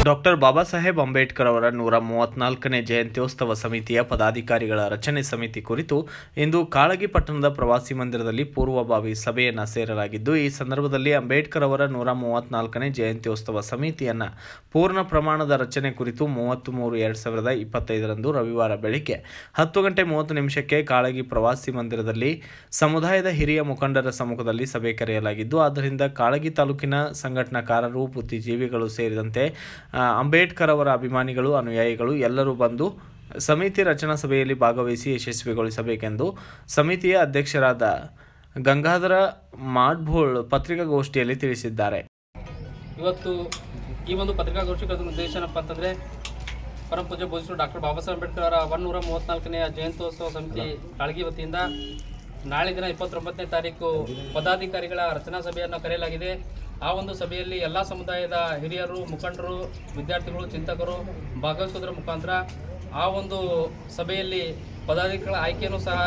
Doctor Baba Saheb Ambedkar ಅವರ 134ನೇ ಜಯಂತ್ಯೋತ್ಸವ ಸಮಿತಿಯ ಪದಾಧಿಕಾರಿಗಳ ರಚನೆ ಸಮಿತಿ ಕುರಿತು ಇಂದು ಕಾಳಗಿ ಪಟ್ಟಣದ ಪ್ರವಾಸಿ ಮಂದಿರದಲ್ಲಿ ಪೂರ್ವಭಾವಿ ಸಭೆಯನ್ನು ಸೇರಲಾಗಿದ್ದು, ಈ ಸಂದರ್ಭದಲ್ಲಿ ಅಂಬೇಡ್ಕರ್ ಅವರ 134ನೇ ಜಯಂತ್ಯೋತ್ಸವ ಸಮಿತಿಯನ್ನು ಪೂರ್ಣ ಪ್ರಮಾಣದ ರಚನೆ ಕುರಿತು 30/3/2025 ರವಿವಾರ ಬೆಳಿಗ್ಗೆ 10:30 ಕಾಳಗಿ ಪ್ರವಾಸಿ ಮಂದಿರದಲ್ಲಿ ಸಮುದಾಯದ ಹಿರಿಯ ಮುಖಂಡರ ಸಮ್ಮುಖದಲ್ಲಿ ಸಭೆ ಕರೆಯಲಾಗಿದ್ದು, ಆದ್ದರಿಂದ ಕಾಳಗಿ ತಾಲೂಕಿನ ಸಂಘಟನಾಕಾರರು, ಬುದ್ಧಿಜೀವಿಗಳು ಸೇರಿದಂತೆ ಅಂಬೇಡ್ಕರ್ ಅವರ ಅಭಿಮಾನಿಗಳು, ಅನುಯಾಯಿಗಳು ಎಲ್ಲರೂ ಬಂದು ಸಮಿತಿ ರಚನಾ ಸಭೆಯಲ್ಲಿ ಭಾಗವಹಿಸಿ ಯಶಸ್ವಿಗೊಳಿಸಬೇಕೆಂದು ಸಮಿತಿಯ ಅಧ್ಯಕ್ಷರಾದ ಗಂಗಾಧರ ಮಾಡ್ಬೋಳ್ ಪತ್ರಿಕಾಗೋಷ್ಠಿಯಲ್ಲಿ ತಿಳಿಸಿದ್ದಾರೆ. ಇವತ್ತು ಈ ಒಂದು ಪತ್ರಿಕಾಗೋಷ್ಠಿಗಳ ಉದ್ದೇಶ ಏನಪ್ಪ ಅಂತಂದರೆ, ಪರಮ ಪೂಜ್ಯ ಬೋಧಿಸಲು ಡಾಕ್ಟರ್ ಬಾಬಾ ಸಾಹೇಬ್ ಅಂಬೇಡ್ಕರ್ ಅವರ 134ನೇ ಜಯಂತ್ಯೋತ್ಸವ ಸಮಿತಿ ಕಾಳಗಿ ವತಿಯಿಂದ ನಾಳೆ ದಿನ 29ನೇ ತಾರೀಕು ಪದಾಧಿಕಾರಿಗಳ ರಚನಾ ಸಭೆಯನ್ನು ಕರೆಯಲಾಗಿದೆ. ಆ ಒಂದು ಸಭೆಯಲ್ಲಿ ಎಲ್ಲ ಸಮುದಾಯದ ಹಿರಿಯರು, ಮುಖಂಡರು, ವಿದ್ಯಾರ್ಥಿಗಳು, ಚಿಂತಕರು ಭಾಗವಹಿಸೋದ್ರ ಮುಖಾಂತರ ಆ ಒಂದು ಸಭೆಯಲ್ಲಿ ಪದಾಧಿಕಾರಿಗಳ ಆಯ್ಕೆಯನ್ನು ಸಹ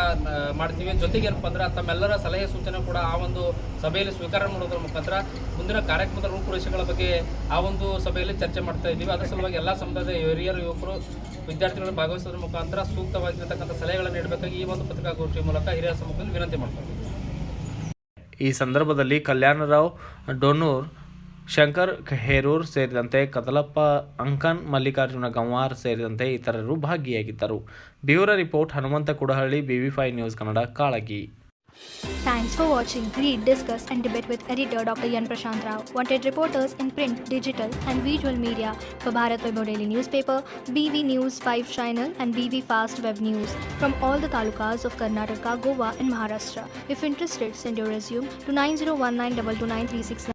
ಮಾಡ್ತೀವಿ. ಜೊತೆಗೆ ಏನಪ್ಪ ಅಂದ್ರೆ ತಮ್ಮೆಲ್ಲರ ಸಲಹೆ ಸೂಚನೆ ಕೂಡ ಆ ಒಂದು ಸಭೆಯಲ್ಲಿ ಸ್ವೀಕಾರ ಮಾಡೋದ್ರ ಮುಖಾಂತರ ಮುಂದಿನ ಕಾರ್ಯಕ್ರಮದ ರೂಪುರೇಷೆಗಳ ಬಗ್ಗೆ ಆ ಒಂದು ಸಭೆಯಲ್ಲಿ ಚರ್ಚೆ ಮಾಡ್ತಾ ಇದ್ದೀವಿ. ಅದರ ಸಲುವಾಗಿ ಎಲ್ಲ ಸಮುದಾಯದ ಹಿರಿಯರು, ಯುವಕರು, ವಿದ್ಯಾರ್ಥಿಗಳು ಭಾಗವಹಿಸೋದ್ರ ಮುಖಾಂತರ ಸೂಕ್ತವಾಗಿರ್ತಕ್ಕಂಥ ಸಲಹೆಗಳನ್ನು ನೀಡಬೇಕಾಗಿ ಈ ಒಂದು ಪತ್ರಿಕಾಗೋಷ್ಠಿ ಮೂಲಕ ಹಿರಿಯರ ಸಮ್ಮುಖದಲ್ಲಿ ವಿನಂತಿ ಮಾಡ್ತಾರೆ. ಈ ಸಂದರ್ಭದಲ್ಲಿ ಕಲ್ಯಾಣರಾವ್ ಡೋನೂರ್, ಶಂಕರ್ ಹೇರೂರ್ ಸೇರಿದಂತೆ ಕದಲಪ್ಪ ಅಂಕನ್, ಮಲ್ಲಿಕಾರ್ಜುನ ಗಂವಾರ್ ಸೇರಿದಂತೆ ಇತರರು ಭಾಗಿಯಾಗಿದ್ದರು. Bureau report Hanumantha Kudahalli, BV5 news Kannada, Kalagi. Thanks for watching Read, Discuss and Debate with editor Dr. Yan Prashant Rao. Wanted reporters in print, digital and visual media for Bharat Vaibhav Daily Newspaper, BV News 5 Channel and BV Fast Web News from all the talukas of Karnataka, Goa and Maharashtra. If interested, send your resume to 9019229369.